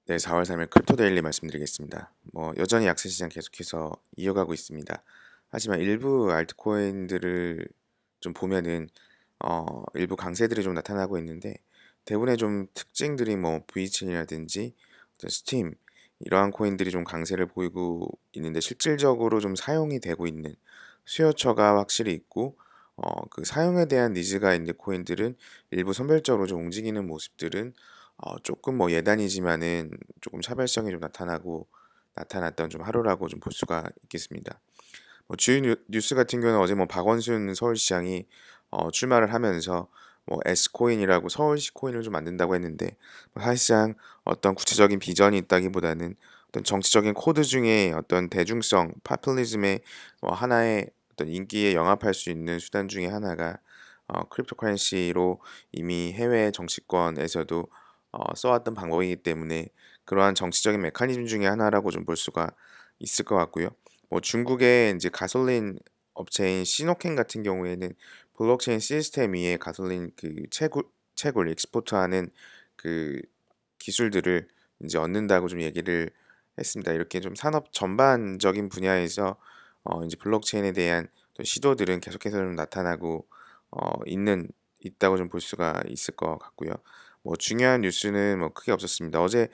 네, 4월 3일 크립토 데일리 말씀드리겠습니다. 여전히 약세 시장 계속해서 이어가고 있습니다. 하지만 일부 알트코인들을 좀 보면은 일부 강세들이 좀 나타나고 있는데 대부분의 좀 특징들이 V체인이라든지 어떤 스팀 이러한 코인들이 좀 강세를 보이고 있는데 실질적으로 좀 사용이 되고 있는 수요처가 확실히 있고 그 사용에 대한 니즈가 있는 코인들은 일부 선별적으로 좀 움직이는 모습들은 조금 예단이지만은 조금 차별성이 좀 나타났던 좀 하루라고 좀 볼 수가 있겠습니다. 주요 뉴스 같은 경우는 어제 박원순 서울시장이 출마를 하면서 S코인이라고 서울시 코인을 좀 만든다고 했는데 사실상 어떤 구체적인 비전이 있다기보다는 어떤 정치적인 코드 중에 어떤 대중성, 파퓰리즘의 하나의 어떤 인기에 영합할 수 있는 수단 중에 하나가 크립토커런시로 이미 해외 정치권에서도 써왔던 방법이기 때문에 그러한 정치적인 메커니즘 중에 하나라고 좀 볼 수가 있을 것 같고요. 중국의 이제 가솔린 업체인 시노켄 같은 경우에는 블록체인 시스템 위에 가솔린 그 채굴 익스포트하는 그 기술들을 이제 얻는다고 좀 얘기를 했습니다. 이렇게 좀 산업 전반적인 분야에서 이제 블록체인에 대한 또 시도들은 계속해서 좀 나타나고 있다고 좀 볼 수가 있을 것 같고요. 중요한 뉴스는 크게 없었습니다. 어제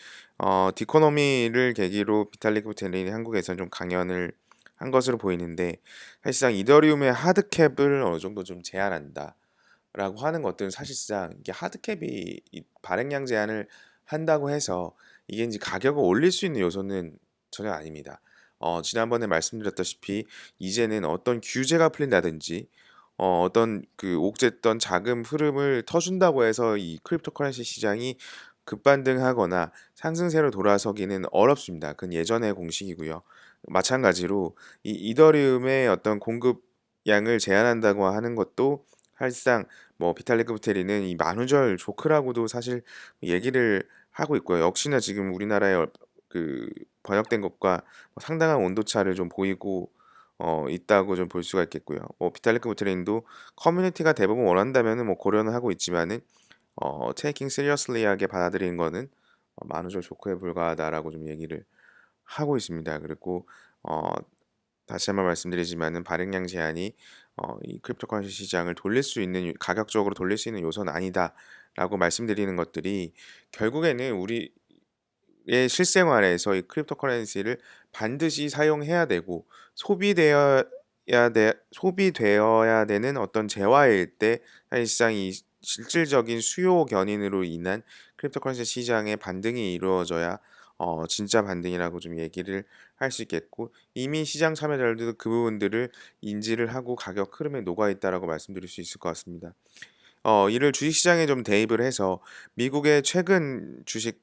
디코노미를 계기로 비탈릭 부테린이 한국에서 좀 강연을 한 것으로 보이는데 사실상 이더리움의 하드캡을 어느 정도 좀 제한한다라고 하는 것들은 사실상 이게 하드캡이 이 발행량 제한을 한다고 해서 이게 이제 가격을 올릴 수 있는 요소는 전혀 아닙니다. 지난번에 말씀드렸다시피 이제는 어떤 규제가 풀린다든지 어떤 그 옥죄했던 자금 흐름을 터준다고 해서 이 크립토커런시 시장이 급반등하거나 상승세로 돌아서기는 어렵습니다. 그건 예전의 공식이고요. 마찬가지로 이 이더리움의 어떤 공급량을 제한한다고 하는 것도 사실상 비탈리크 부테리는 이 만우절 조크라고도 사실 얘기를 하고 있고요. 역시나 지금 우리나라에 그 번역된 것과 상당한 온도차를 좀 보이고 있다고 좀 볼 수가 있겠고요. 비탈리크 부테린도 커뮤니티가 대부분 원한다면은 고려는 하고 있지만은 taking seriously하게 받아들이는 거는 만우절 조크에 불과하다라고 좀 얘기를 하고 있습니다. 그리고 어, 다시 한번 말씀드리지만은 발행량 제한이 이 크립토커런시 시장을 돌릴 수 있는 가격적으로 돌릴 수 있는 요소는 아니다라고 말씀드리는 것들이 결국에는 우리의 실생활에서 이 크립토커런시를 반드시 사용해야 되고 소비되어야 되는 어떤 재화일 때 사실상 이 실질적인 수요 견인으로 인한 크립토커런시 시장의 반등이 이루어져야 진짜 반등이라고 좀 얘기를 할 수 있겠고 이미 시장 참여자들도 그 부분들을 인지를 하고 가격 흐름에 녹아 있다라고 말씀드릴 수 있을 것 같습니다. 이를 주식시장에 좀 대입을 해서 미국의 최근 주식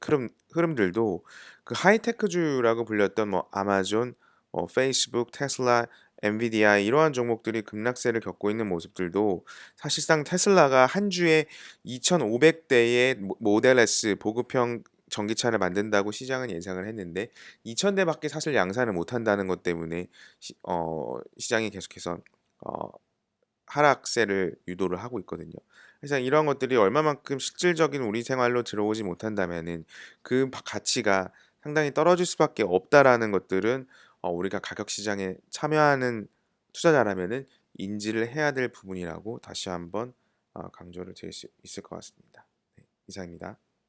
흐름들도 그 하이테크주라고 불렸던 아마존, 페이스북, 테슬라, 엔비디아 이러한 종목들이 급락세를 겪고 있는 모습들도 사실상 테슬라가 한 주에 2,500대의 모델 S 보급형 전기차를 만든다고 시장은 예상을 했는데 2,000대밖에 사실 양산을 못한다는 것 때문에 시장이 계속해서 어, 하락세를 유도를 하고 있거든요. 그래서 이러한 것들이 얼마만큼 실질적인 우리 생활로 들어오지 못한다면은 그 가치가 상당히 떨어질 수밖에 없다라는 것들은 우리가 가격 시장에 참여하는 투자자라면은 인지를 해야 될 부분이라고 다시 한번 강조를 드릴 수 있을 것 같습니다. 네, 이상입니다.